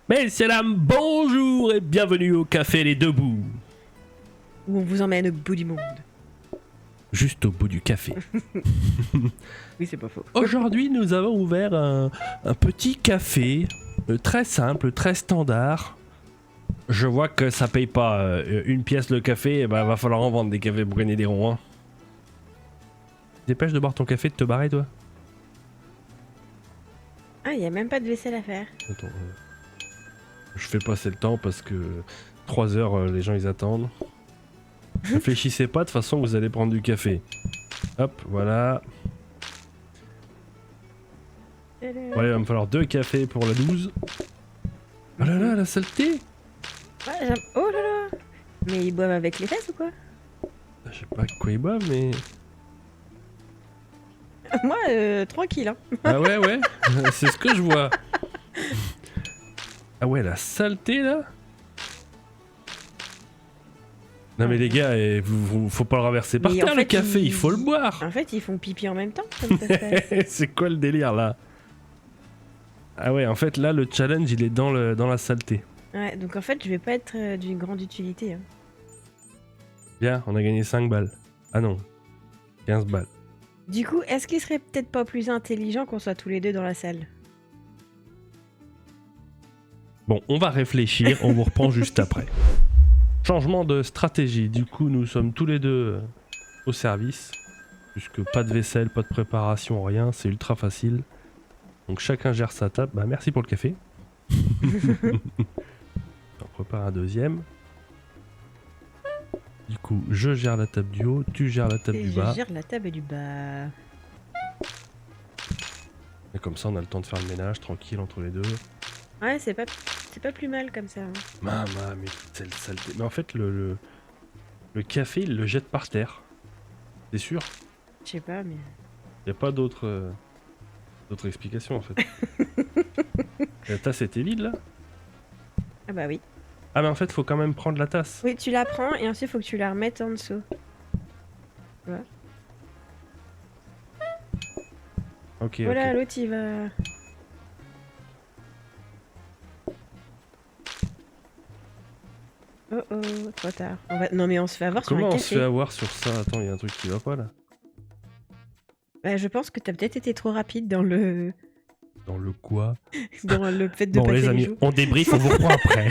Messieurs, dames, bonjour et bienvenue au Café Les Deux Bouts. Où on vous emmène au bout du monde. Juste au bout du café. Oui, c'est pas faux. Aujourd'hui, nous avons ouvert un petit café très simple, très standard. Je vois que ça paye pas une pièce le café, et ben va falloir en vendre des cafés pour gagner des ronds. Hein. Dépêche de boire ton café, de te barrer, toi. Ah, il y a même pas de vaisselle à faire. Attends, je fais passer le temps parce que 3 heures, les gens ils attendent. Réfléchissez pas, de toute façon vous allez prendre du café. Hop, voilà. Ouais, il va me falloir 2 cafés pour la 12. Oh là là, la saleté! Ouais, oh là là. Mais ils boivent avec les fesses ou quoi? Je sais pas quoi ils boivent, mais... Moi, tranquille, hein. Ah ouais, ouais, c'est ce que je vois. Ah ouais, la saleté là. Non mais les gars, faut pas le renverser par Mais terre en le fait, café, il faut le boire. En fait, ils font pipi en même temps, comme ça se passe. C'est quoi le délire là? Ah ouais, en fait là le challenge il est dans la saleté. Ouais, donc en fait, je vais pas être d'une grande utilité. Hein. Bien, on a gagné 5 balles. Ah non, 15 balles. Du coup, est-ce qu'il serait peut-être pas plus intelligent qu'on soit tous les deux dans la salle? Bon, on va réfléchir, on vous reprend juste après. Changement de stratégie, du coup nous sommes tous les deux au service. Puisque pas de vaisselle, pas de préparation, rien, c'est ultra facile. Donc chacun gère sa table. Bah merci pour le café. On prépare un deuxième. Du coup, je gère la table du haut, tu gères la table Et du je bas. gère la table du bas. Et comme ça, on a le temps de faire le ménage tranquille entre les deux. Ouais, c'est pas plus mal comme ça. Hein. Maman, mais c'est le saleté. Mais en fait, le café, il le jette par terre. C'est sûr. Je sais pas, mais... Y a pas d'autre explication en fait. La tasse était vide là? Ah bah oui. Ah mais en fait, faut quand même prendre la tasse. Oui, tu la prends et ensuite, faut que tu la remettes en dessous. Ouais. Ok, Voilà, ok. l'autre il va... Oh oh, trop tard. Non mais on se fait avoir sur un Comment on café. se fait avoir sur ça? Attends, il y a un truc qui va pas là. Bah, je pense que t'as peut-être été trop rapide dans le... Dans le quoi? dans le fait de Bon passer les les amis, joues. on débrief, on vous reprend après.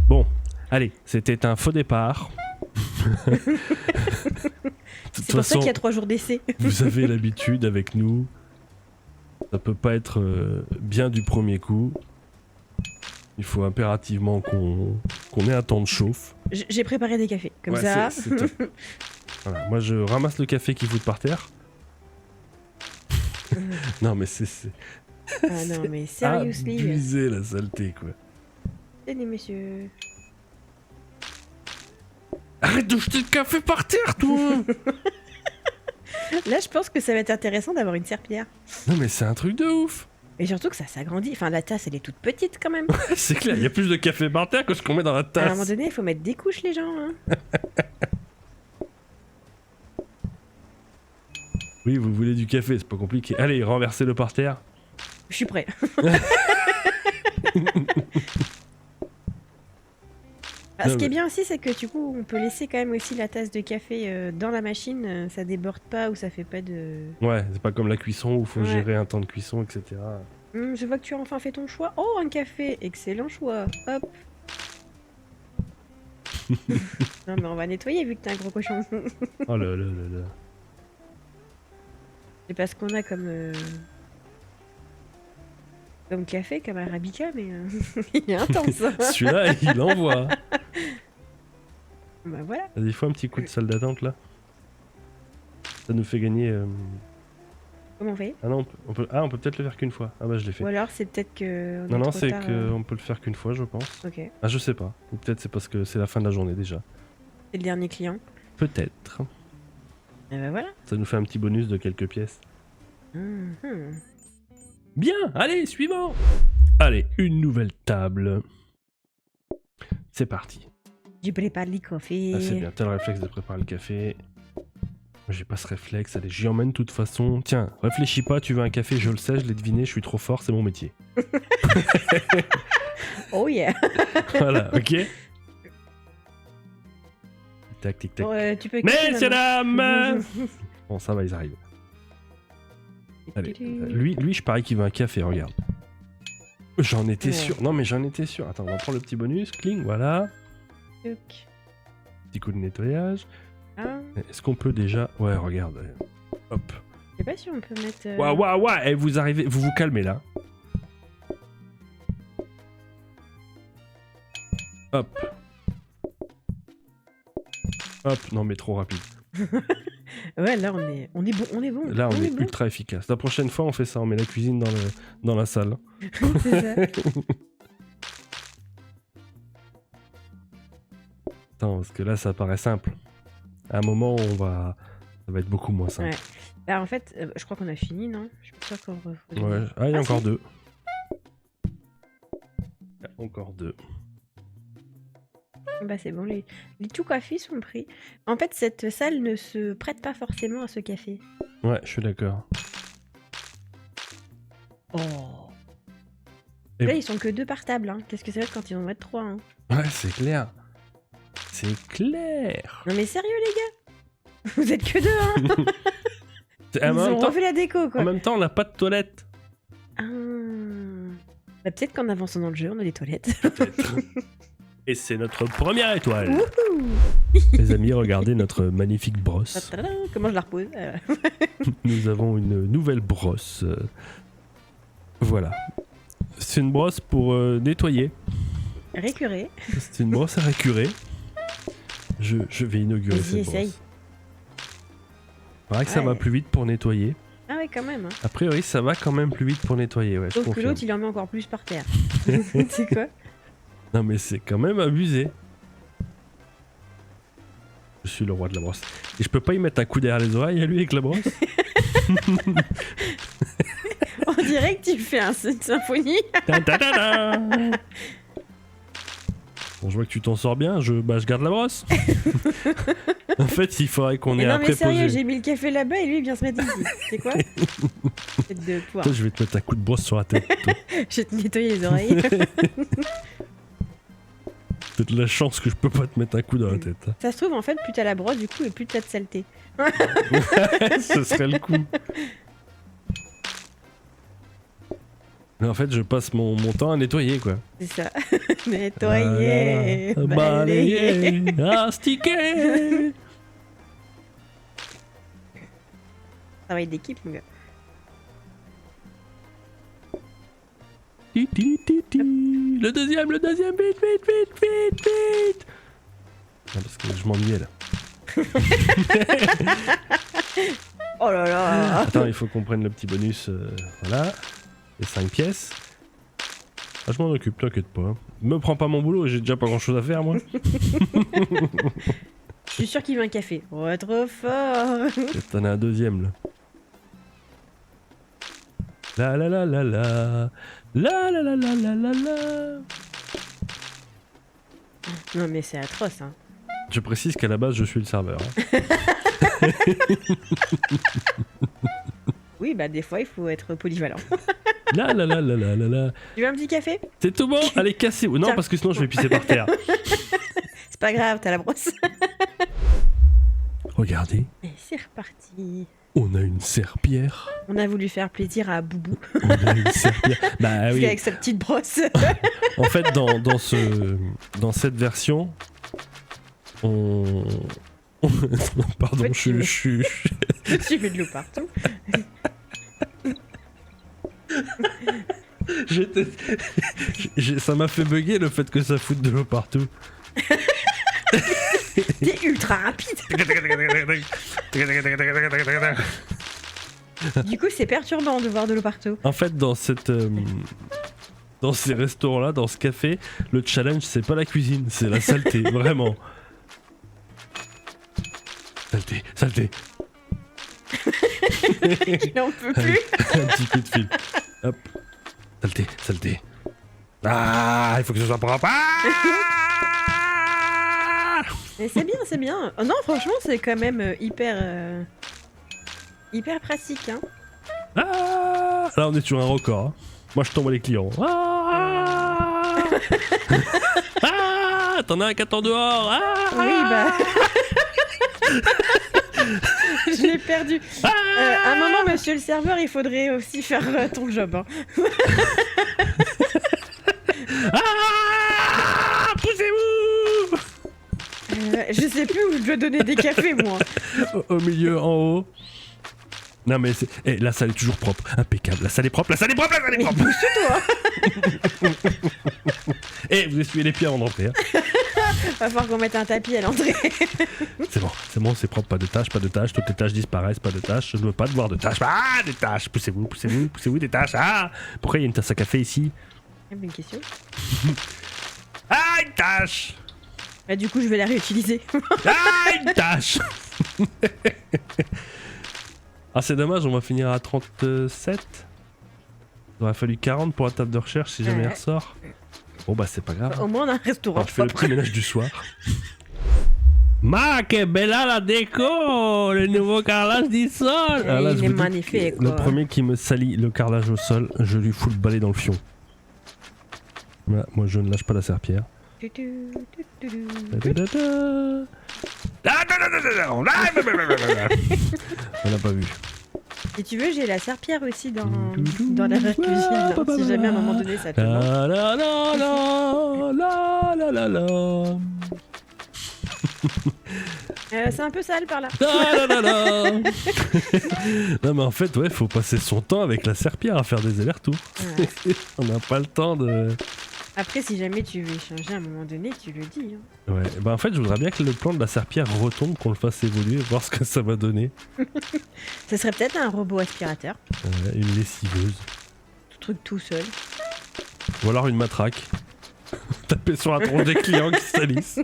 Bon, allez, c'était un faux départ. De toute C'est pour ça qu'il y façon, a 3 jours d'essai. vous avez l'habitude avec nous. Ça peut pas être bien du premier coup. Il faut impérativement qu'on ait un temps de chauffe. J'ai préparé des cafés, comme Ouais, ça. c'est top. Voilà, moi je ramasse le café qui fout par terre. Non mais c'est Ah non mais seriously. abusé la saleté quoi. Tenez monsieur. Arrête de jeter le café par terre toi. Là je pense que ça va être intéressant d'avoir une serpillière. Non mais c'est un truc de ouf. Et surtout que ça s'agrandit. Enfin la tasse elle est toute petite quand même. C'est clair, il y a plus de café par terre que ce qu'on met dans la À un moment tasse. donné il faut mettre des couches les gens. Hein. Oui, vous voulez du café, c'est pas compliqué. Allez, renversez-le par terre. Je suis prêt. Ce qui est bien aussi, c'est que du coup, on peut laisser quand même aussi la tasse de café dans la machine. Ça déborde pas ou ça fait pas de... Ouais, c'est pas comme la cuisson où faut gérer un temps de cuisson, etc. je vois que tu as enfin fait ton choix. Oh, un café. Excellent choix. Hop. Non, mais on va nettoyer vu que t'es un gros cochon. Oh là là là là. C'est pas ce qu'on a comme café, comme arabica, mais il est intense. Celui-là, il envoie. Bah voilà. Vas-y, faut un petit coup de salle d'attente là. Ça nous fait gagner. Comment on fait? Ah non, on peut peut-être le faire qu'une fois. Ah bah je l'ai fait. Ou alors c'est peut-être que... Non, c'est qu'on peut le faire qu'une fois, je pense. Ok. Ah, je sais pas. Ou peut-être c'est parce que c'est la fin de la journée déjà. C'est le dernier client. Peut-être. Et bah voilà. Ça nous fait un petit bonus de quelques pièces. Mhm. Bien, allez, suivant. Allez, une nouvelle table. C'est parti. Je prépare le café. Ah, c'est bien, t'as le réflexe de préparer le café. J'ai pas ce réflexe, allez, j'y emmène de toute façon. Tiens, réfléchis pas, tu veux un café, je le sais, je l'ai deviné, je suis trop fort, c'est mon métier. Oh yeah. Voilà, ok. Tac, tic, tac. Bon, tu peux Messieurs, dames. Bon, ça va, ils arrivent. Allez, lui, je parie qu'il veut un café, regarde. J'en étais sûr. Non, mais j'en étais sûr. Attends, on va prendre le petit bonus. Cling, voilà. Petit coup de nettoyage. Ah. Est-ce qu'on peut déjà... Ouais, regarde. Hop. Je sais pas si on peut mettre... Ouais. Et vous arrivez... Vous vous calmez, là. Hop. Hop. Non, mais trop rapide. Ouais, là, on est bon. Là, on est bon. ultra efficace. La prochaine fois, on fait ça. On met la cuisine dans la salle. C'est ça. Attends, parce que là, ça paraît simple. À un moment, ça va être beaucoup moins simple. Ouais. Bah, en fait, je crois qu'on a fini, non? Je suis pas sûre qu'on... Ouais. Ah, il y a encore si. 2. Il y a encore 2. Bah c'est bon, les tout cafés sont pris. En fait, cette salle ne se prête pas forcément à ce café. Ouais, je suis d'accord. Oh. Et- Là, ils sont que 2 par table. Hein. Qu'est-ce que ça va être quand ils vont être 3 hein. Ouais, c'est clair. C'est clair. Non mais sérieux, les gars? Vous êtes que 2, hein. Ils En même ont temps, refait la déco, quoi. en même temps, on n'a pas de toilette. Ah. Bah, peut-être qu'en avançant dans le jeu, on a des toilettes. Peut-être. Et c'est notre première étoile. Wouhou. Les amis, regardez notre magnifique brosse. Tadam. Comment je la repose? Nous avons une nouvelle brosse. Voilà. C'est une brosse pour nettoyer. Récurer. C'est une brosse à récurer. Je vais inaugurer Vas-y, cette essaye. brosse. Il paraît que ça Ouais. va plus vite pour nettoyer. Ah ouais, quand même. Hein. A priori, ça va quand même plus vite pour nettoyer. Ouais, je Sauf que confirme. l'autre, il en met encore plus par terre. C'est quoi? Non, mais c'est quand même abusé. Je suis le roi de la brosse. Et je peux pas y mettre un coup derrière les oreilles à lui avec la brosse? On dirait que tu fais une symphonie. Ta ta ta ta. Bon, je vois que tu t'en sors bien, je garde la brosse. En fait, il faudrait qu'on ait Mais non, un mais sérieux, préposé. j'ai mis le café là-bas et lui, il vient se mettre ici. C'est quoi? Tête de poire. Toi, je vais te mettre un coup de brosse sur la tête. Toi. Je vais te nettoyer les oreilles. T'as de la chance que je peux pas te mettre un coup dans la tête. Hein. Ça se trouve, en fait, plus t'as la brosse, du coup, et plus t'as de saleté. Ce serait le coup. Mais en fait, je passe mon temps à nettoyer, quoi. C'est ça. Nettoyer, Balayer, astiquer. Travail d'équipe, mon gars. Ti, ti, ti, ti. Le deuxième, vite. Non, parce que je m'ennuyais là. Oh là là. Attends, il faut qu'on prenne le petit bonus. Voilà. Les 5 pièces. Ah, je m'en occupe, t'inquiète pas. Me prends pas mon boulot, j'ai déjà pas grand chose à faire moi. Je suis sûr qu'il veut un café. Oh, trop fort. T'en as un deuxième là. La la la la la. La la la la la la la. Non, mais c'est atroce, hein. Je précise qu'à la base je suis le serveur. Hein. Oui, bah des fois, il faut être polyvalent. La la la la la la la. Tu veux un petit café? C'est tout bon? Allez, cassez. Non, Tiens. parce que sinon je vais pisser par terre. C'est pas grave, t'as la brosse. Regardez, Et c'est reparti. on a une serpillère. On a voulu faire plaisir à Boubou. On a une serpillère. Bah Parce oui. qu'avec sa petite brosse. En fait, dans cette version, on... Pardon, Ouais, tu je mets de l'eau partout. ça m'a fait bugger le fait que ça foute de l'eau partout. T'es ultra rapide. Du coup, c'est perturbant de voir de l'eau partout. En fait, dans ces restaurants-là, dans ce café, le challenge, c'est pas la cuisine, c'est la saleté, vraiment. Saleté. Je n'en peux plus. Un petit coup de fil. Hop. Saleté. Ah, il faut que ce soit propre. Ah Mais c'est bien. Oh non, franchement, c'est quand même hyper Hyper pratique, hein. Ah, là, on est sur un record. Hein. Moi, je tombe les clients. Ah, ah, t'en as un qui attend dehors. Ah, Oui, bah. Je l'ai perdu. À un moment, monsieur le serveur, il faudrait aussi faire ton job. Hein. ah, poussez-vous. Je sais plus où je dois donner des cafés, moi. Au milieu, en haut. Non mais c'est... Eh, la salle est toujours propre, impeccable. La salle est propre, la salle est propre, la salle est Mais propre. bouge-toi. Eh, vous essuyez les pieds avant d'entrer. Hein. Va falloir qu'on mette un tapis à l'entrée. C'est bon, c'est propre, pas de tâches, toutes les tâches disparaissent, pas de tâches, je ne veux pas de voir de tâches. Ah, des tâches, poussez-vous, des tâches. Ah, pourquoi il y a une tasse à café ici? Bonne question. Ah, une tâche. Bah, du coup, je vais la réutiliser. Ah, une tâche. Ah, c'est dommage, on va finir à 37. Il aurait fallu 40 pour la table de recherche si jamais elle ressort. Bon bah c'est pas grave. Au moins, on a un restaurant. Alors, je fais le petit ménage du soir. Ma, que bella la déco! Le nouveau carrelage du sol! Ah, là, il je est vous dis, magnifique. le Quoi. premier qui me salit le carrelage au sol, je lui fous le balai dans le fion. Voilà, moi je ne lâche pas la serpillière. On n'a pas vu. Si tu veux, j'ai la serpillière aussi dans la cuisine. Hein, si jamais à un moment donné ça te manque. La la la la la la. C'est un peu sale par là. La la la. Non mais en fait ouais, faut passer son temps avec la serpillière à faire des allers-retours. Ouais. On n'a pas le temps de... Après, si jamais tu veux échanger à un moment donné, tu le dis. Hein. Ouais, bah en fait je voudrais bien que le plan de la serpillière retombe, qu'on le fasse évoluer, voir ce que ça va donner. Ça serait peut-être un robot aspirateur. Une lessiveuse. Tout truc tout seul. Ou alors une matraque. Taper sur la tronche des clients qui salissent.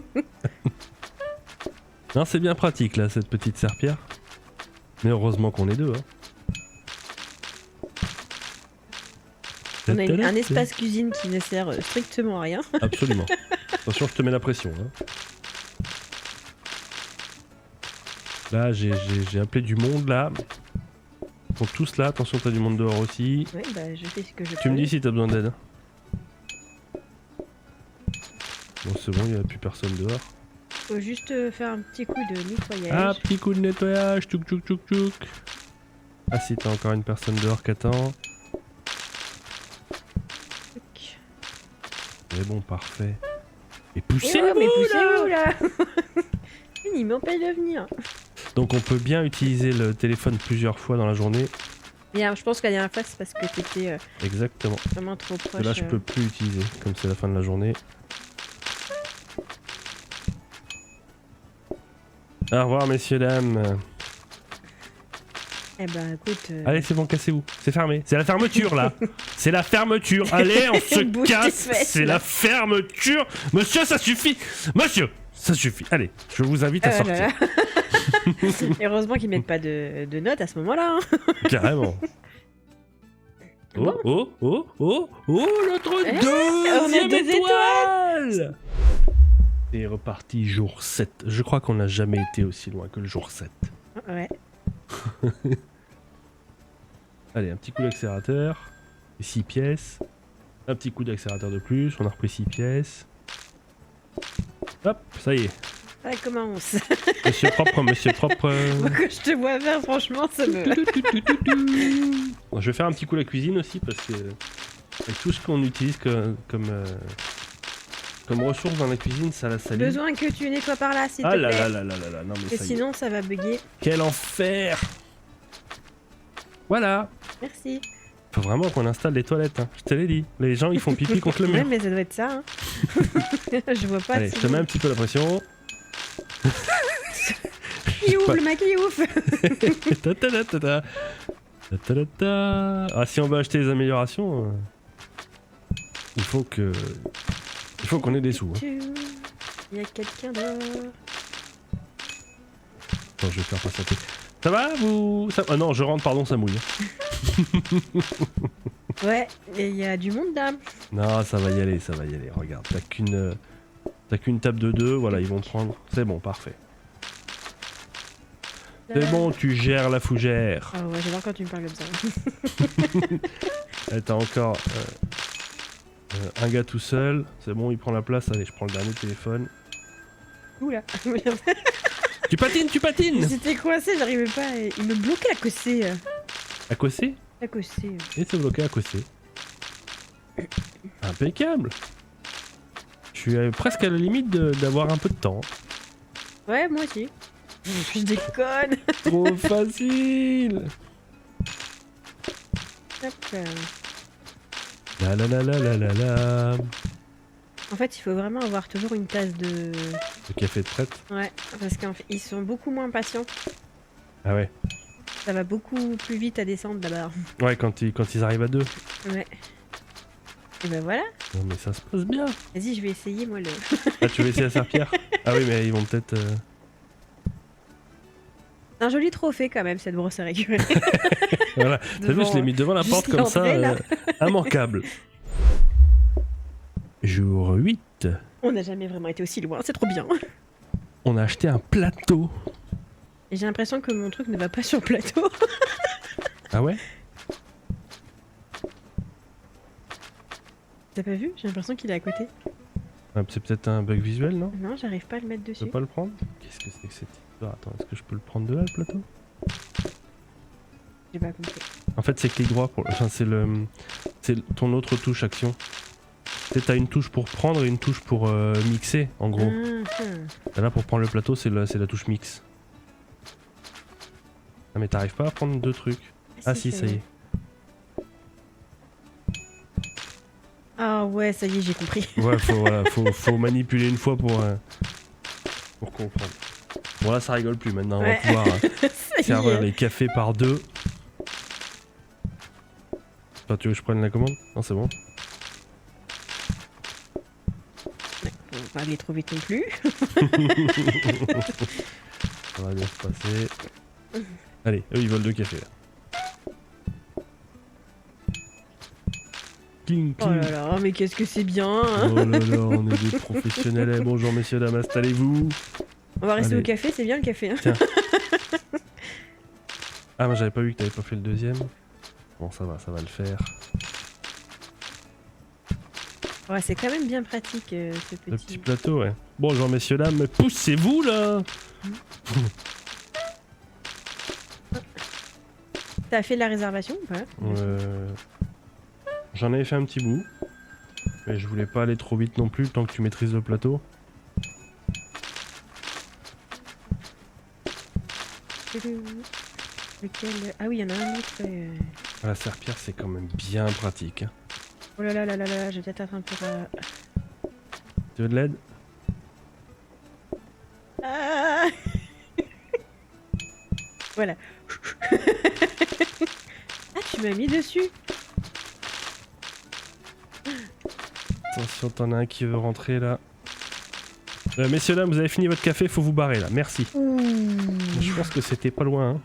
Non, c'est bien pratique là, cette petite serpillière. Mais heureusement qu'on est deux. Hein. On a un espace cuisine qui ne sert strictement à rien. Absolument. Attention, je te mets la pression. Hein. Là, j'ai appelé du monde là. Ils sont tous là. Attention, t'as du monde dehors aussi. Oui, bah je fais ce que je peux. Tu me dis si t'as besoin d'aide. Bon, c'est bon, il n'y a plus personne dehors. Faut juste faire un petit coup de nettoyage. Ah, petit coup de nettoyage. Tchouk tchouk tchouk tchouk. Ah, si t'as encore une personne dehors qui attend. Mais bon, parfait. Et poussez-vous mais poussez-vous là. Il m'empêche de venir. Donc on peut bien utiliser le téléphone plusieurs fois dans la journée. Bien, je pense qu'à la dernière fois c'est parce que t'étais Exactement. vraiment trop proche. Et là je peux plus utiliser, comme c'est la fin de la journée. Au revoir messieurs, dames. Eh ben écoute... Allez c'est bon, cassez-vous. C'est fermé. C'est la fermeture là. C'est la fermeture. Allez, on se Bouge tes casse. fesses, C'est là. la fermeture. Monsieur, ça suffit. Monsieur, ça suffit. Allez, je vous invite à là sortir. là. Heureusement qu'ils mettent pas de notes à ce moment-là. Hein. Carrément. Bon. Oh, notre on a deuxième deux étoile. Et reparti jour 7. Je crois qu'on n'a jamais été aussi loin que le jour 7. Ouais. Allez, un petit coup d'accélérateur. 6 pièces. Un petit coup d'accélérateur de plus. On a repris 6 pièces. Hop, ça y est. Ça commence. Monsieur propre, monsieur propre. Moi, que je te vois faire, franchement, ça me... Bon, je vais faire un petit coup la cuisine aussi parce que avec tout ce qu'on utilise comme ressources dans la cuisine, ça la salit. Besoin que tu nettoies par là, s'il te Ah plaît. là là là là là là, non mais Et ça y est. sinon, ça va bugger. Quel enfer! Voilà. Merci. Faut vraiment qu'on installe des toilettes, hein. Je te l'ai dit. Les gens ils font pipi contre le Ouais, mur. mais ça doit être ça. Hein. Je vois pas. Allez, je te mets un petit peu la pression. Qui ouvre le maquillouf. Ta-ta-ta-ta-ta. Ta-ta-ta-ta. Ah, si on veut acheter des améliorations, il faut qu'on ait des sous. Hein. Il y a quelqu'un dehors. Attends, je vais faire patienter. Ça va vous ça... Ah non, je rentre, pardon, ça mouille. Ouais, et il y a du monde là. Non, ça va y aller, ça va y aller. Regarde, t'as qu'une table de 2, voilà, ils vont prendre. C'est bon, parfait. C'est bon, tu gères la fougère. Ah ouais, j'adore quand tu me parles comme ça. T'as encore un gars tout seul. C'est bon, il prend la place. Allez, je prends le dernier téléphone. Oula. Tu patines. J'étais coincé, j'arrivais pas. Il me bloquait à cosser. À cosser. À cosser. Et c'est bloqué à cosser. Impeccable. Je suis presque à la limite d'avoir un peu de temps. Ouais, moi aussi. Je déconne. Trop facile. Hop. La la la la la la la. En fait, il faut vraiment avoir toujours une tasse de... Le café de prête. Ouais, parce qu'ils sont beaucoup moins patients. Ah ouais. Ça va beaucoup plus vite à descendre là-bas. Ouais, quand ils arrivent à 2. Ouais. Et ben voilà. Non mais ça se passe bien. Vas-y, je vais essayer moi le... Ah, tu veux essayer la serpillère? Ah oui, mais ils vont peut-être... C'est un joli trophée quand même, cette brosse à récupérer. Voilà, t'as vu, je l'ai mis devant la porte comme ça, immanquable. Jour 8. On n'a jamais vraiment été aussi loin, c'est trop bien. On a acheté un plateau. Et j'ai l'impression que mon truc ne va pas sur le plateau. Ah ouais? T'as pas vu? J'ai l'impression qu'il est à côté. Ah, c'est peut-être un bug visuel, non? Non, j'arrive pas à le mettre Tu dessus. peux pas le prendre? Qu'est-ce que c'est que cette histoire? Attends, est-ce que je peux le prendre de là, le plateau? J'ai pas compris. En fait, c'est clic droit pour... Enfin, c'est ton autre touche action. T'as une touche pour prendre et une touche pour mixer, en gros. Et là, pour prendre le plateau, c'est la touche mix. Ah, mais t'arrives pas à prendre deux trucs. Ah si, ça y est. Ah ouais, ça y est, j'ai compris. Ouais, faut manipuler une fois pour comprendre. Bon là, ça rigole plus maintenant. Ouais. On va pouvoir servir les cafés par 2. Enfin, tu veux que je prenne la commande? Non, c'est bon. On va pas aller trop vite non plus. Ça va bien se passer. Allez, eux ils veulent 2 cafés là. Cling, Oh cling. là là, mais qu'est-ce que c'est bien hein. Oh là là, on est des professionnels. Eh, bonjour messieurs, dames, installez-vous. On va rester Allez. au café, c'est bien le café. Hein. Tiens. Ah, moi j'avais pas vu que t'avais pas fait le deuxième. Bon, ça va le faire. Ouais, c'est quand même bien pratique ce petit... Le petit plateau, ouais. Bonjour messieurs, dames, mais poussez-vous là. T'as fait la réservation ou pas? J'en avais fait un petit bout. Mais je voulais pas aller trop vite non plus, le temps que tu maîtrises le plateau. Lequel... Ah oui, il y en a un autre. La serpillère, c'est quand même bien pratique. Hein. Oh là là là là là, je vais peut-être attendre pour... Tu veux de l'aide? Ah voilà. Ah, tu m'as mis dessus. Attention, t'en as un qui veut rentrer là. Messieurs, dames, vous avez fini votre café, faut vous barrer là, merci. Je pense que c'était pas loin. Hein.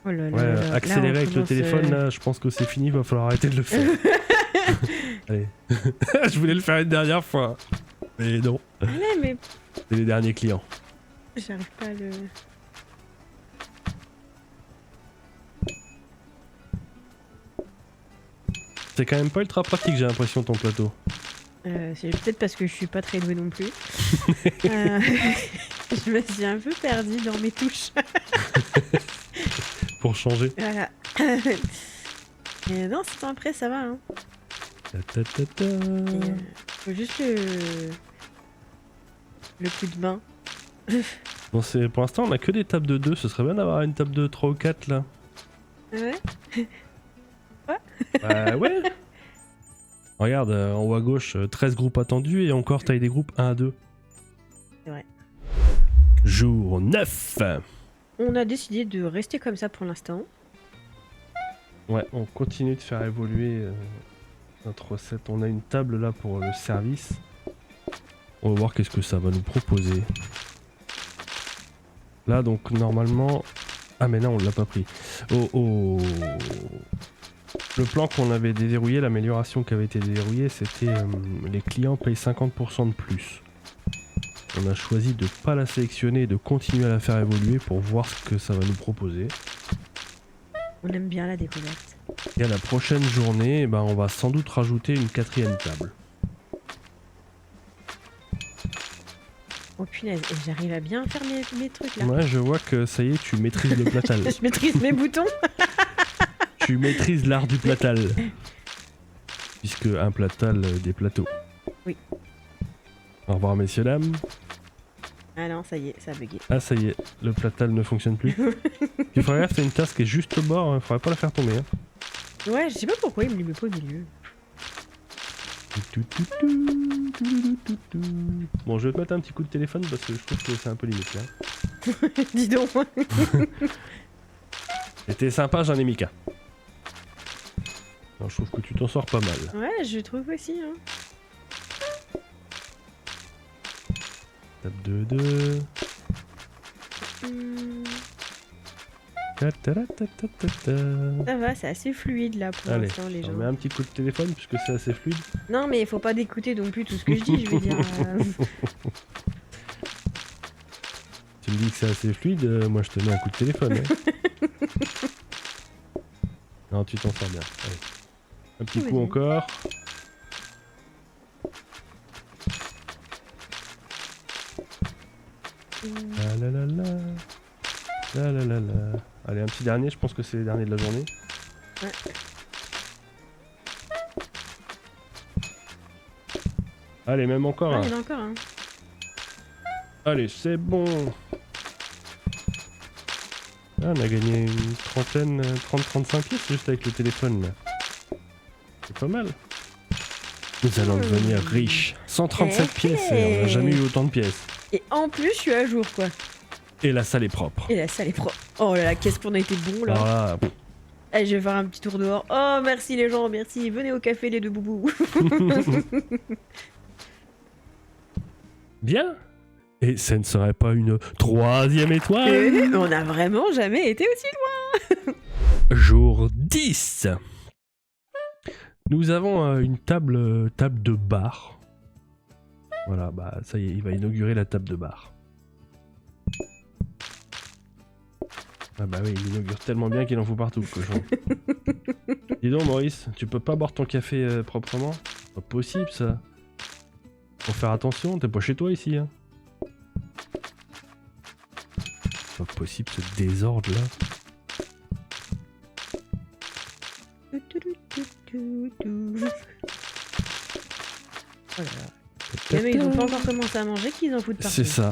Oh là là Ouais, là. accélérer Là, avec le téléphone, là, je pense que c'est fini, va falloir arrêter de le faire. Allez. Je voulais le faire une dernière fois. Mais non. Allez, mais... C'est les derniers clients. J'arrive pas à le... C'est quand même pas ultra pratique, j'ai l'impression, ton plateau. C'est peut-être parce que je suis pas très douée non plus. Je me suis un peu perdue dans mes touches. Pour changer. Voilà. Mais non, sinon après ça va. Hein. Ta, ta, ta, ta. Faut juste le coup de main. Bon, pour l'instant, on a que des tables de 2. Ce serait bien d'avoir une table de 3 ou 4 là. Ouais. Bah ouais. Regarde, en haut à gauche, 13 groupes attendus et encore taille des groupes 1 à 2. C'est vrai. Jour 9. On a décidé de rester comme ça pour l'instant. Ouais, on continue de faire évoluer notre recette. On a une table là pour le service. On va voir qu'est-ce que ça va nous proposer. Là, donc normalement... Ah mais non, on l'a pas pris. Le plan qu'on avait déverrouillé, l'amélioration qui avait été déverrouillée, c'était les clients payent 50% de plus. On a choisi de pas la sélectionner et de continuer à la faire évoluer pour voir ce que ça va nous proposer. On aime bien la découverte. Et à la prochaine journée, ben, on va sans doute rajouter une 4e table. Oh punaise, et j'arrive à bien faire mes trucs là. Ouais, je vois que ça y est, tu maîtrises le platal. Je maîtrise mes boutons. Tu maîtrises l'art du platal. Puisque un platal, des plateaux. Oui. Au revoir messieurs dames. Ah non, ça y est, ça a bugué. Ah ça y est, le platal ne fonctionne plus. Il faudrait faire une tasse qui est juste au bord, hein. Faudrait pas la faire tomber. Hein. Ouais, je sais pas pourquoi il me les met pas au milieu. Bon, je vais te mettre un petit coup de téléphone parce que je trouve que c'est un peu limite là. Dis donc. C'était sympa, j'en ai mis qu'un. Alors, je trouve que tu t'en sors pas mal. Ouais, je trouve aussi. Hein. Tape 2-2. Ça va, c'est assez fluide là pour Allez, l'instant les on gens. met un petit coup de téléphone puisque c'est assez fluide. Non mais il faut pas d'écouter non plus tout ce que je dis, je veux dire. Tu me dis que c'est assez fluide, moi je te mets un coup de téléphone. Ouais. Non, tu t'en sors bien. Allez. Un petit coup encore. La la la la. La la la la. Allez, un petit dernier, je pense que c'est les derniers de la journée. Ouais. Allez, même encore Ah, un. il y en a encore un. Allez, c'est bon. Ah, on a gagné une trentaine, 30-35 pièces juste avec le téléphone là. C'est pas mal. Nous allons devenir riches. 137 pièces et on n'a jamais eu autant de pièces. Et en plus, je suis à jour quoi. Et la salle est propre. Et la salle est propre. Oh là là, qu'est-ce qu'on a été bon là. Ah, Allez, je vais faire un petit tour dehors. Oh, merci les gens, merci. Venez au café les deux boubous. bien. Et ce ne serait pas une 3e étoile. On n'a vraiment jamais été aussi loin. Jour 10. Nous avons une table de bar. Voilà, bah ça y est, il va inaugurer la table de bar. Ah bah oui, il inaugure tellement bien qu'il en fout partout, le cochon. Dis donc Maurice, tu peux pas boire ton café proprement? Pas possible ça. Faut faire attention, t'es pas chez toi ici. Hein. Pas possible ce désordre là. Oh là là. Mais ils ont pas encore commencé à manger qu'ils en foutent partout. C'est ça.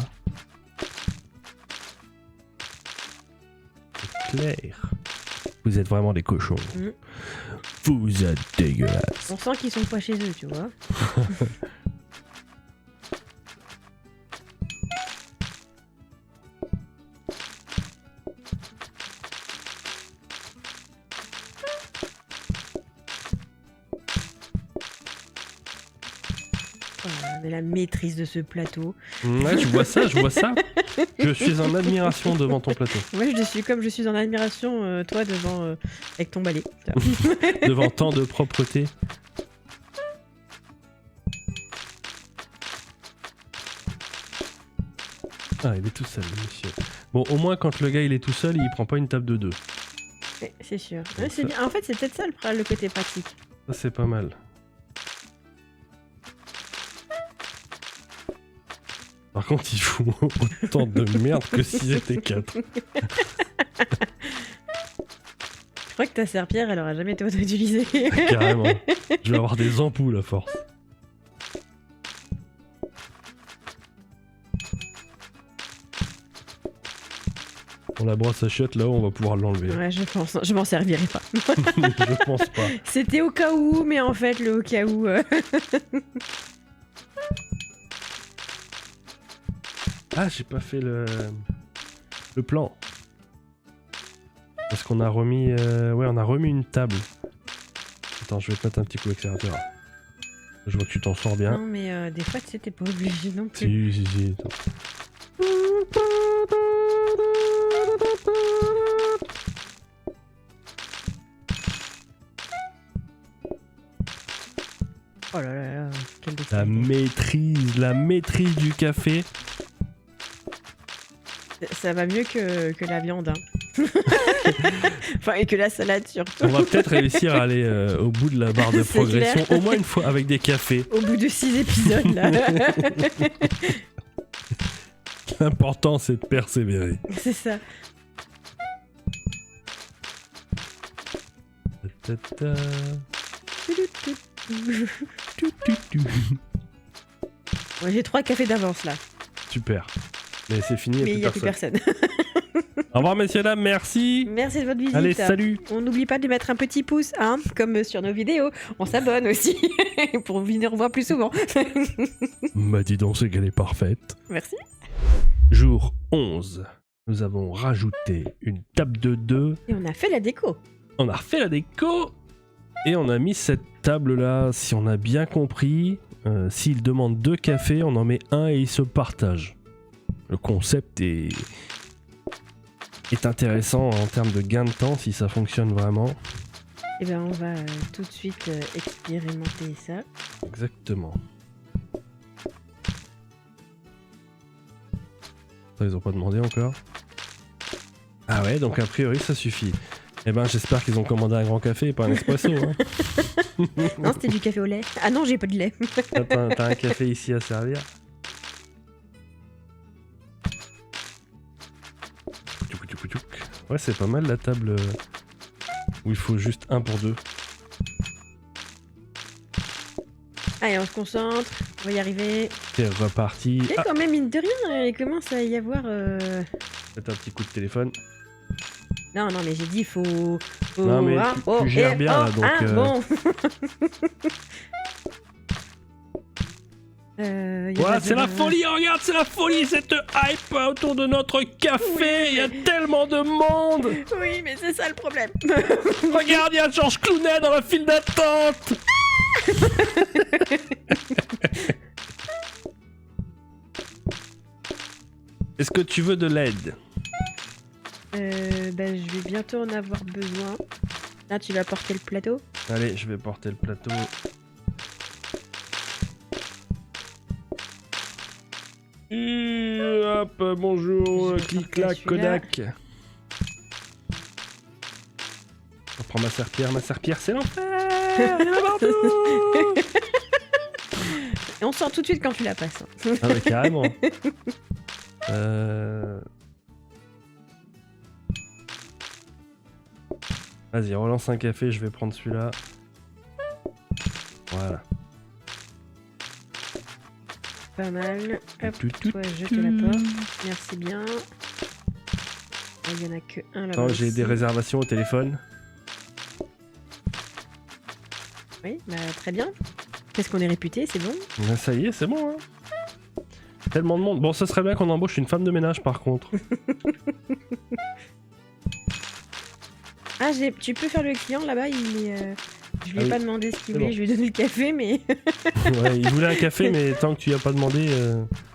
C'est clair. Vous êtes vraiment des cochons. Vous êtes dégueulasses. On sent qu'ils sont pas chez eux, tu vois. Mais la maîtrise de ce plateau. Ouais, je vois ça, je vois ça. Je suis en admiration devant ton plateau. Ouais, je suis comme je suis en admiration, toi, devant avec ton balai. Devant tant de propreté. Ah, il est tout seul, le monsieur. Bon, au moins, quand le gars il est tout seul, il prend pas une table de 2. Ouais, c'est sûr. Ouais, c'est bien. En fait, c'est peut-être ça le côté pratique. Ça, c'est pas mal. Par contre, il fout autant de merde que s'ils étaient 4. Je crois que ta serpillère, elle aura jamais été auto-utilisée. Carrément. Je vais avoir des ampoules à force. Bon, la brosse à chiottes là-haut, on va pouvoir l'enlever. Ouais, je pense. Je m'en servirai pas. Je pense pas. C'était au cas où, mais en fait, le au cas où. Ah, j'ai pas fait le plan. Parce qu'on a remis... Ouais, on a remis une table. Attends, je vais te mettre un petit coup d'accélérateur. Je vois que tu t'en sors bien. Non, mais des fois, tu sais, t'es pas obligé non plus. Si. Attends. Oh là là là, quelle La dextérité. maîtrise du café. Ça va mieux que la viande. Hein. Enfin, et que la salade surtout. On va peut-être réussir à aller au bout de la barre de C'est progression, clair. au moins une fois avec des cafés. Au bout de 6 épisodes, là. L'important, c'est de persévérer. C'est ça. Ta, ta, ta. Ouais, j'ai 3 cafés d'avance, là. Super. Mais c'est fini, Mais il il n'y n'y a plus personne. Au revoir, messieurs, dames, merci. Merci de votre visite. Allez, salut. On n'oublie pas de mettre un petit pouce, hein, comme sur nos vidéos. On s'abonne aussi, pour venir voir plus souvent. Bah dis donc, c'est qu'elle est parfaite. Merci. Jour 11. Nous avons rajouté une table de 2. Et on a fait la déco. On a refait la déco. Et on a mis cette table-là, si on a bien compris, s'il demande 2 cafés, on en met un et ils se partagent. Le concept est intéressant en termes de gain de temps, si ça fonctionne vraiment. Et ben on va tout de suite expérimenter ça. Exactement. Ça, ils ont pas demandé encore. Ah ouais, donc a priori ça suffit. Eh ben j'espère qu'ils ont commandé un grand café et pas un espresso. Hein. Non, c'était du café au lait. Ah non, j'ai pas de lait. T'as un café ici à servir. Ouais, c'est pas mal la table où il faut juste un pour 2. Allez, on se concentre. On va y arriver. C'est reparti. Et quand même, mine de rien, il commence à y avoir... Faites un petit coup de téléphone. Non, non, mais j'ai dit, faut... Non, mais tu gères bien, là, donc, bon. Ouais, c'est la folie, regarde, c'est la folie, cette hype autour de notre café. Il y a tellement de monde. Oui, mais c'est ça le problème. Regarde, il y a Georges Clooney dans la file d'attente. Est-ce que tu veux de l'aide? Ben, je vais bientôt en avoir besoin. Là, tu vas porter le plateau. Allez, je vais porter le plateau. Hop, bonjour, clic-clac, Kodak. On prend ma serpillère, c'est l'enfer. Il y en a partout. Et on sort tout de suite quand tu la passes. Ah ouais, carrément. Vas-y, relance un café, je vais prendre celui-là. Voilà. Pas mal. Hop, Tout. toi, je te l'apporte. Merci bien. Il y en a que un là-bas. Attends, j'ai aussi. des réservations au téléphone. Oui, bah très bien. Qu'est-ce qu'on est réputé, c'est bon. Ah, ça y est, c'est bon, hein. Tellement de monde. Bon, ça serait bien qu'on embauche une femme de ménage, par contre. Ah, tu peux faire le client là-bas, il est... Je lui ai Ah pas oui. demandé ce qu'il C'est voulait, bon. je lui ai donné le café, mais... Ouais, il voulait un café, mais tant que tu y as pas demandé,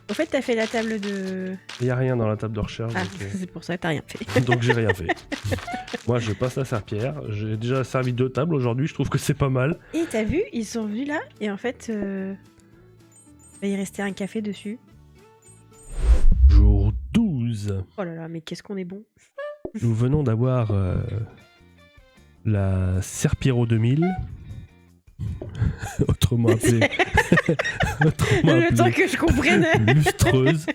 Au fait, t'as fait la table de... il y a rien dans la table de recherche. Ah, Donc, c'est pour ça que t'as rien fait. donc j'ai rien fait. Moi, je passe la serpillère. J'ai déjà servi 2 tables aujourd'hui, je trouve que c'est pas mal. Et t'as vu, ils sont venus là, et en fait... bah, il restait un café dessus. Jour 12. Oh là là, mais qu'est-ce qu'on est bon. Nous venons d'avoir la Serpiero 2000. Autrement appelée... Le temps que je comprenne. lustreuse.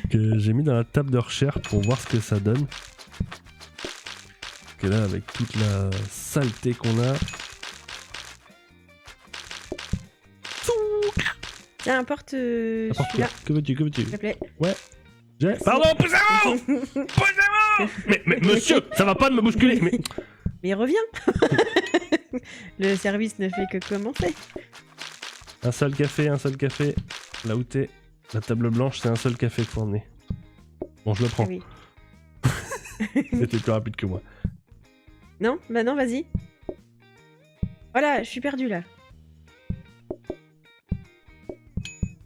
Que j'ai mis dans la table de recherche pour voir ce que ça donne. Parce que là, avec toute la saleté qu'on a... Tiens, apporte Apporte celui-là, quoi? Que veux-tu, s'il te plaît. Pardon, poussez-moi. mais monsieur, ça va pas de me bousculer. Mais Mais il revient. Le service ne fait que commencer. un seul café. Là où t'es, la table blanche, c'est un seul café qu'il faut emmener. Bon, je le prends. Ah oui. C'était plus rapide que moi. Non, bah non, vas-y. Voilà, je suis perdu là.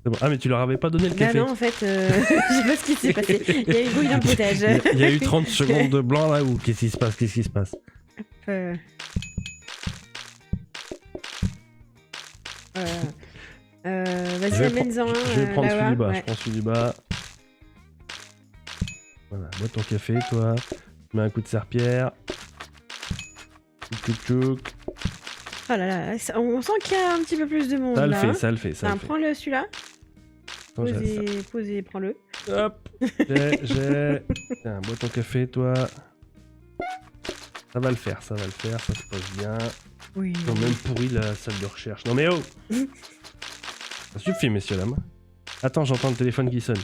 C'est bon. Ah, mais tu leur avais pas donné le Bah café. non, en fait, je sais pas ce qui s'est passé. Il y a eu bouille dans le potage. Il y a eu 30 secondes de blanc là où qu'est-ce qui se passe? Voilà, Vas-y, amène-en un. Je vais prendre celui là-bas, du bas. ouais. Je prends celui du bas. Voilà, bois ton café, toi. Je mets un coup de serpillère. Tchouk tchouk. Oh là là, on sent qu'il y a un petit peu plus de monde Ça le là. fait, ça le fait, ça le Attends, fait. prends-le celui-là. Attends, j'ai ça. Pose et prends-le. Hop, j'ai. Tiens, bois ton café, toi. Ça va le faire, ça se passe bien. Oui. Ils ont même pourri la salle de recherche. Non mais oh. Ça suffit, messieurs, dames. Attends, j'entends le téléphone qui sonne.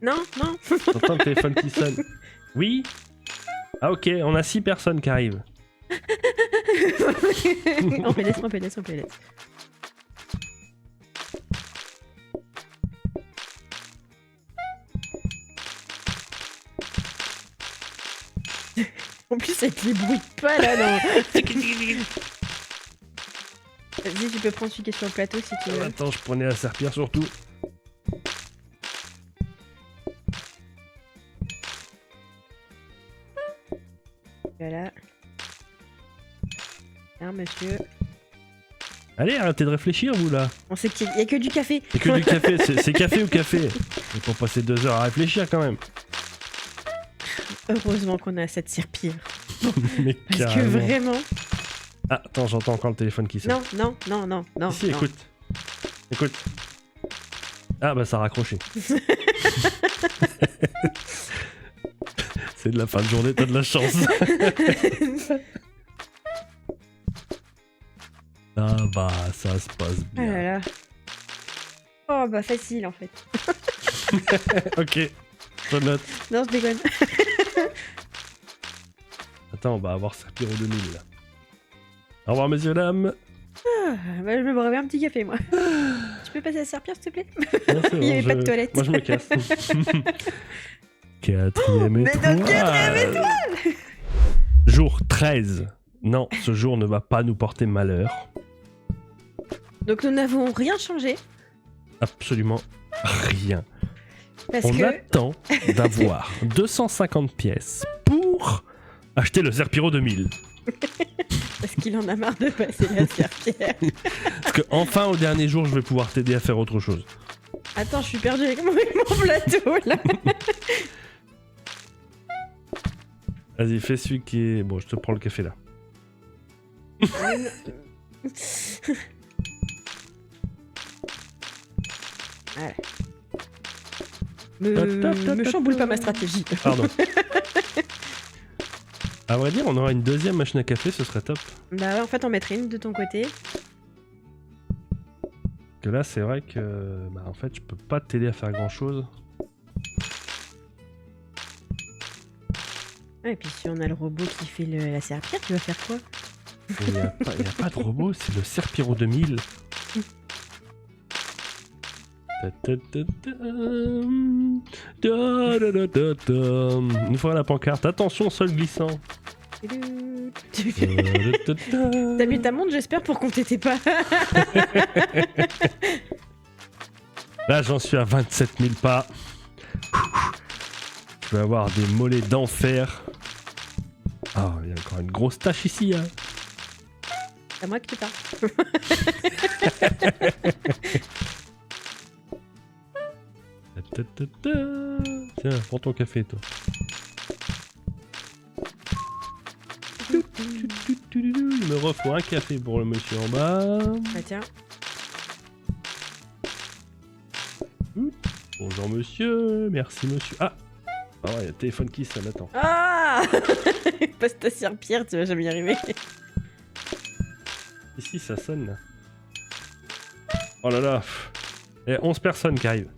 Non, non. J'entends le téléphone qui sonne. Oui. Ah ok, on a 6 personnes qui arrivent. On PLS, on PLS, on PLS. En plus, avec les bruits de pas là, non. Vas-y, tu peux prendre celui qui est sur le plateau si tu veux. Attends, je prenais la serpillère surtout. Voilà. Tiens, monsieur. Allez, arrêtez de réfléchir, vous là. On sait qu'il y a que du café. C'est que du café, c'est café ou café. Il faut passer 2 heures à réfléchir quand même. Heureusement qu'on a cette serpillère. Mais Parce que carrément. vraiment. Ah, attends, j'entends encore le téléphone qui sonne. Non, non, non, non, non. Si, non. écoute. Écoute. Ah bah ça a raccroché. C'est de la fin de journée, t'as de la chance. Ah bah ça se passe Ah là bien. là. Oh bah facile en fait. Ok, je note. Non, je déconne. Attends, on va avoir Serpiro 2000 là. Au revoir messieurs dames. Ah, bah, je me boirais un petit café moi. Tu peux passer la serpillère s'il te plaît? Non, c'est Il bon, y avait pas de toilette. Moi je me casse. Quatrième Mais étoile. donc, quatrième étoile. Jour 13. Non, ce jour ne va pas nous porter malheur. Donc nous n'avons rien changé. Absolument rien. Parce On que attend d'avoir 250 pièces pour acheter le Serpiro 2000. parce qu'il en a marre de passer la serpillère. Parce que enfin au dernier jour, je vais pouvoir t'aider à faire autre chose. Attends, je suis perdue avec mon plateau là. Vas-y, fais celui qui est... Bon, je te prends le café là. Voilà. Me chamboule pas ma stratégie. Pardon. À vrai dire, on aura une deuxième machine à café, ce serait top. Bah ouais, en fait, on mettrait une de ton côté. Que là, c'est vrai que... Bah, en fait, je peux pas t'aider à faire grand chose. Ouais, et puis si on a le robot qui fait la serpillère, tu vas faire quoi? Il n'y a pas de robot, c'est le Serpiro 2000. Une fois la pancarte, attention sol glissant. T'as mis ta montre, j'espère, pour compter tes pas. Là j'en suis à 27 000 pas. Je vais avoir des mollets d'enfer. Ah, il y a encore une grosse tâche ici. Hein. C'est à moi que tu parles. Tiens, prends ton café toi. Il me refaut un café pour le monsieur en bas. Bah tiens. Bonjour monsieur, merci monsieur. Ah ouais, il y a le téléphone qui sonne, attends. Ah. Passe ta serpillère, tu vas jamais y arriver. Ici ça sonne là. Oh là là. Il y a 11 personnes qui arrivent.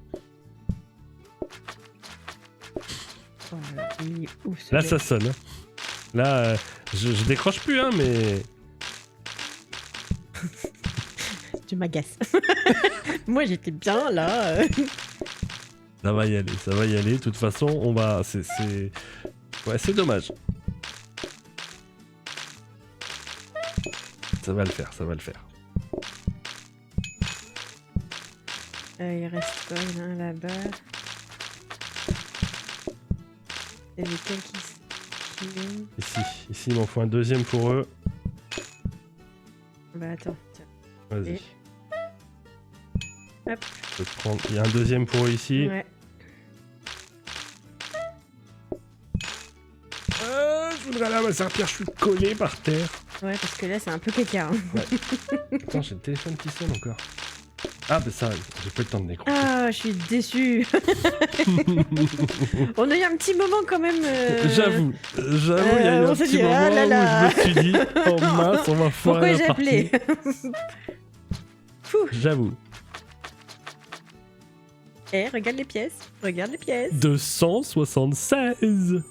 Oh là là, il est où, ce Là gars ça sonne. Hein. Là, je décroche plus hein, mais... Tu m'agaces. Moi j'étais bien là. Ça va y aller, ça va y aller. De toute façon, on va... Ouais, c'est dommage. Ça va le faire, ça va le faire. Il reste quoi? Il y en a un là-bas. Il y avait lequel qui... Ici, il m'en faut un deuxième pour eux. Bah attends, tiens. Vas-y. Et- Hop. Je peux prendre... Il y a un deuxième four ici. Ouais. Je voudrais aller à ma serpillère, je suis collé par terre. Ouais, parce que là, c'est un peu caca. Hein. Attends, j'ai le téléphone qui sonne encore. Ah, bah ça, j'ai pas eu le temps de décrocher. Ah, je suis déçue. On a eu un petit moment quand même. J'avoue, il y a eu un petit moment où je me suis dit, oh mince, on va foirer la Pourquoi j'ai appelé? J'avoue. Eh, regarde les pièces. Regarde les pièces. 276.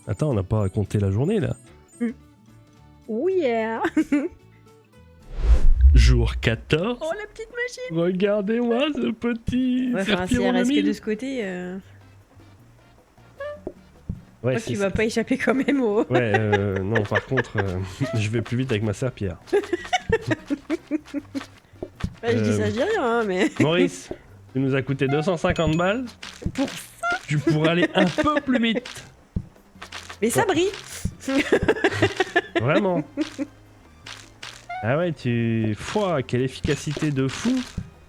Attends, on n'a pas compté la journée là. Oh yeah. Jour 14. Oh, la petite machine. Regardez-moi ce petit Ouais, enfin, si serpillon elle de reste que mille. de ce côté, Ouais, je crois que tu vas pas échapper quand même au... Ouais, non, par contre, je vais plus vite avec ma serpillère. Ouais, je dis ça, je dis rien, hein, mais... Maurice, tu nous as coûté 250 balles. Pour Tu pourrais aller un peu plus vite. Mais ça brille. Vraiment. Ah ouais, Pouah, quelle efficacité de fou.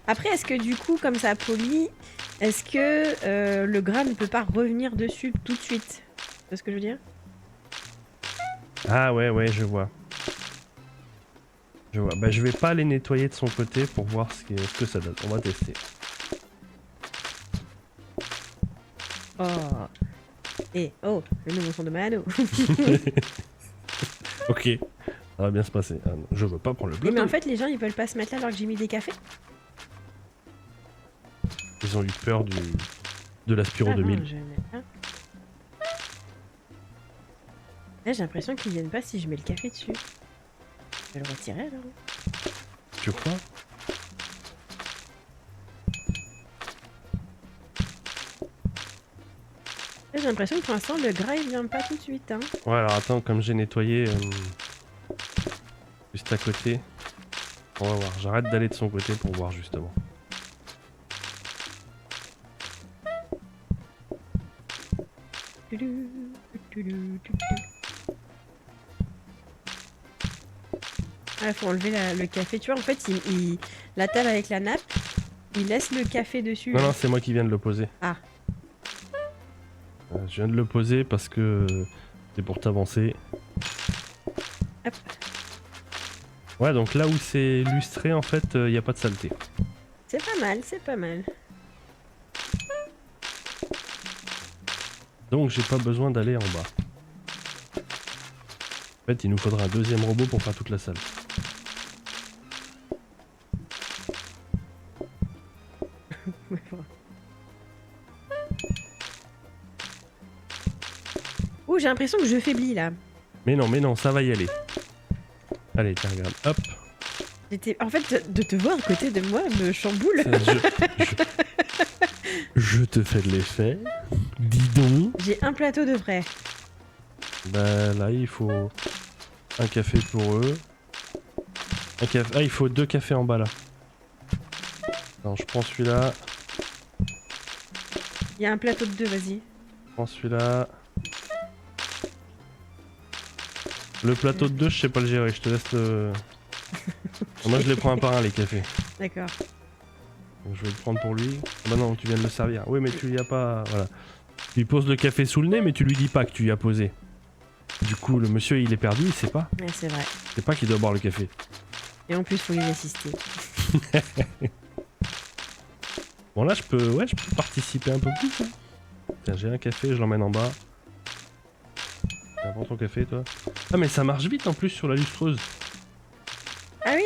Après, est-ce que du coup, comme ça polie, est-ce que le gras ne peut pas revenir dessus tout de suite? Tu vois ce que je veux dire? Ah ouais, je vois. Je vois. Bah, je vais pas les nettoyer de son côté pour voir ce que ça donne. On va tester. Oh. Et oh, le nouveau son de Mano. Ok, ça va bien se passer. Ah, non, je veux pas prendre le Oui, bleu. mais en fait, les gens, ils veulent pas se mettre là alors que j'ai mis des cafés. Ils ont eu peur de l'Aspiro Ah, non, 2000. je vais mettre là. Là, j'ai l'impression qu'ils viennent pas si je mets le café dessus. Je vais le retirer alors. Tu crois? Là, j'ai l'impression que pour l'instant, le gras, il vient pas tout de suite. Hein. Ouais, alors attends, comme j'ai nettoyé juste à côté, on va voir. J'arrête d'aller de son côté pour voir justement. Ah, faut enlever le café. Tu vois, en fait, la table avec la nappe, il laisse le café dessus. Non, c'est moi qui viens de le poser. Ah. Je viens de le poser parce que c'est pour t'avancer. Hop. Ouais, donc là où c'est lustré, en fait, il n'y a pas de saleté. C'est pas mal, c'est pas mal. Donc j'ai pas besoin d'aller en bas. En fait, il nous faudra un deuxième robot pour faire toute la salle. Ouh, j'ai l'impression que je faiblis là. Mais non, ça va y aller. Allez, tiens, regarde, hop. En fait, de te voir à côté de moi me chamboule. Je te fais de l'effet. Dis donc. J'ai un plateau de vrai. Bah là, il faut un café pour eux. Un café... Ah, il faut 2 cafés en bas là. Attends, je prends celui-là. Il y a un plateau de 2, vas-y. Je prends celui-là. Le plateau de 2, je sais pas le gérer, je te laisse le... Moi je les prends un par un les cafés. D'accord. Donc, je vais le prendre pour lui. Ah bah non, tu viens de le servir. Oui, mais tu lui as pas... Voilà. Tu lui poses le café sous le nez, mais tu lui dis pas que tu lui as posé. Du coup, le monsieur, il est perdu, il sait pas. Ouais, c'est vrai. Il sait pas qu'il doit boire le café. Et en plus, faut y assister. Bon là, je peux participer un peu plus. Hein. Tiens, j'ai un café, je l'emmène en bas. Tiens, prends ton café, toi. Ah, mais ça marche vite en plus sur la lustreuse. Ah oui?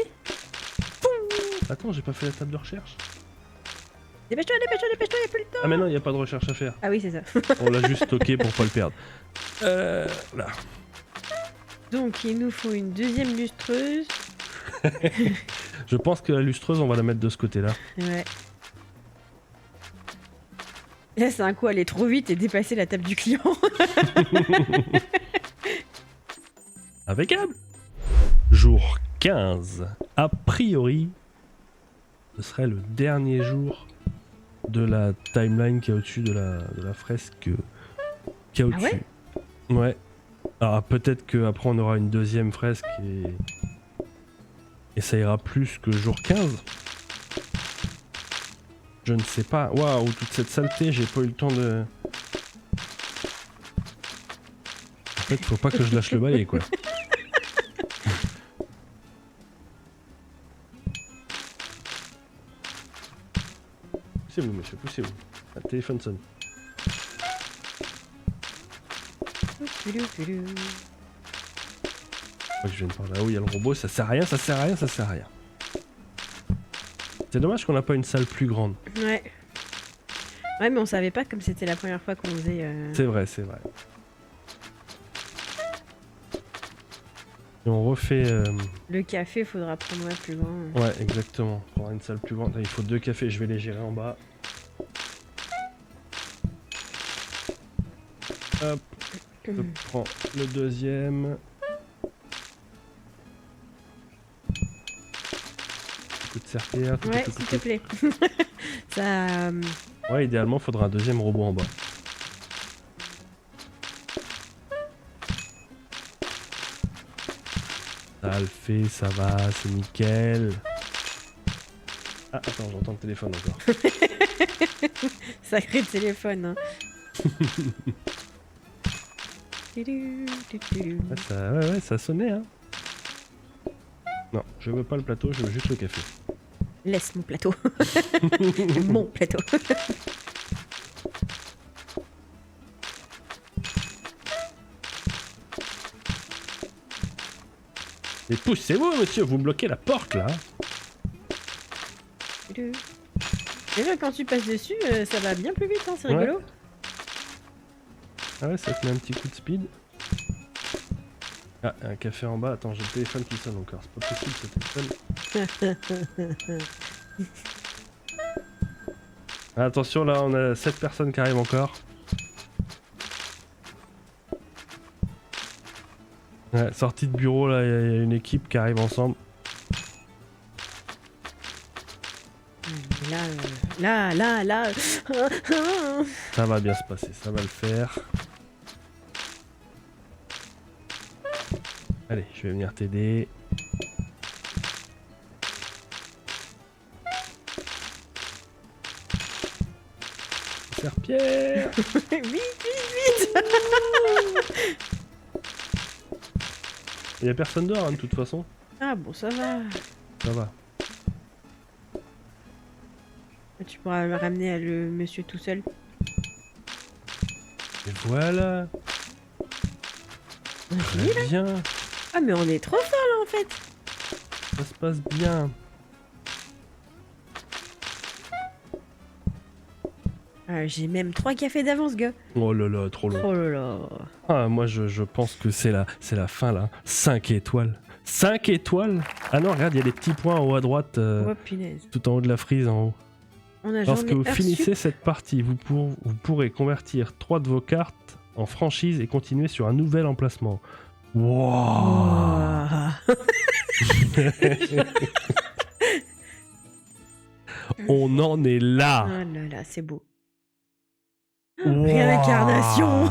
Attends, j'ai pas fait la table de recherche. Dépêche-toi, dépêche-toi, dépêche-toi, y'a plus le temps. Ah mais non, il y a pas de recherche à faire. Ah oui, c'est ça. On l'a juste stocké pour pas le perdre. Là. Donc, il nous faut une deuxième lustreuse. Je pense que la lustreuse, on va la mettre de ce côté-là. Ouais. Là, c'est un coup aller trop vite et dépasser la table du client. Impeccable. Jour 15. A priori, ce serait le dernier jour de la timeline qui est au-dessus de la fresque qui est au-dessus. Ah ouais? Ouais. Alors peut-être qu'après on aura une deuxième fresque et ça ira plus que jour 15. Je ne sais pas. Waouh, toute cette saleté, j'ai pas eu le temps de... En fait, faut pas que je lâche le balai, quoi. Poussez-vous, monsieur, poussez-vous. Le téléphone sonne. Je crois que je viens de par là où il y a le robot, ça sert à rien, ça sert à rien, ça sert à rien. C'est dommage qu'on n'a pas une salle plus grande. Ouais. Ouais, mais on savait pas comme c'était la première fois qu'on faisait... C'est vrai, c'est vrai. Et on refait... Le café, faudra prendre plus grand. Ouais, exactement. Pour avoir une salle plus grande, il faut 2 cafés, je vais les gérer en bas. Hop, je prends le deuxième. Coup de serpillère, tout. Ouais, s'il te plaît. Ça... Ouais, idéalement, il faudra un deuxième robot en bas. Ça le fait, ça va, c'est nickel. Ah, attends, j'entends le téléphone encore. Sacré téléphone, hein. Ouais, ça sonnait, hein. Non, je veux pas le plateau, je veux juste le café. Laisse mon plateau. Mon plateau. Mais poussez-vous, monsieur, vous me bloquez la porte, là. Déjà, quand tu passes dessus, ça va bien plus vite, hein, c'est rigolo. Ouais. Ah ouais, ça te met un petit coup de speed. Ah, un café en bas. Attends, j'ai le téléphone qui sonne encore. C'est pas possible, ce téléphone. Ah, attention, là, on a 7 personnes qui arrivent encore. Ouais, sortie de bureau, là, il y a une équipe qui arrive ensemble. Là. Ça va bien se passer, ça va le faire. Allez, je vais venir t'aider. Serpillère. Vite. Il y a personne dehors, hein, de toute façon. Ah bon, ça va. Ça va. Tu pourras le ramener à le monsieur tout seul. Et voilà. On a fini là? Bien. Ah mais on est trop fort là en fait. Ça se passe bien. J'ai même 3 cafés d'avance, gars. Oh là là, trop long. Oh là là. Ah, moi je pense que c'est la fin là. 5 étoiles. 5 étoiles? Ah non, regarde, il y a des petits points en haut à droite. Oh punaise. Tout en haut de la frise en haut. On a Lorsque vous finissez cette partie, vous pourrez convertir 3 de vos cartes en franchise et continuer sur un nouvel emplacement. Wow. On en est là. Oh là là, c'est beau. Wow. Réincarnation.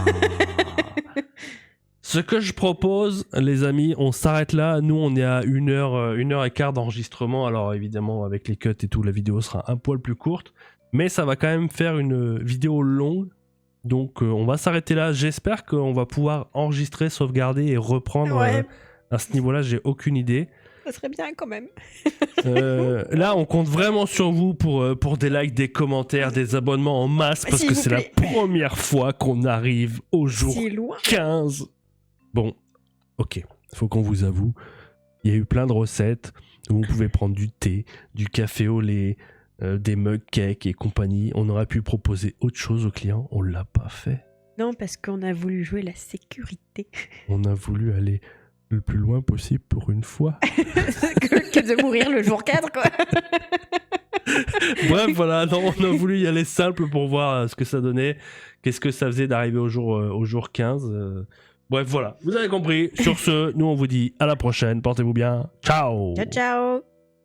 Ce que je propose, les amis, on s'arrête là. Nous, on est à 1h15 d'enregistrement. Alors, évidemment, avec les cuts et tout, la vidéo sera un poil plus courte. Mais ça va quand même faire une vidéo longue. Donc, on va s'arrêter là. J'espère qu'on va pouvoir enregistrer, sauvegarder et reprendre à ce niveau-là. J'ai aucune idée. Ça serait bien quand même. Là, on compte vraiment sur vous pour des likes, des commentaires, des abonnements en masse. Parce que c'est la première fois qu'on arrive au jour 15. Bon, ok, faut qu'on vous avoue, il y a eu plein de recettes où on pouvait prendre du thé, du café au lait, des mugs cake et compagnie. On aurait pu proposer autre chose aux clients, on l'a pas fait. Non, parce qu'on a voulu jouer la sécurité. On a voulu aller le plus loin possible pour une fois. que de mourir le jour 4, quoi. Bref, voilà, non, on a voulu y aller simple pour voir ce que ça donnait, qu'est-ce que ça faisait d'arriver au jour 15. Bref, voilà, vous avez compris. Sur ce, nous on vous dit à la prochaine, portez-vous bien. Ciao. Ciao, ciao.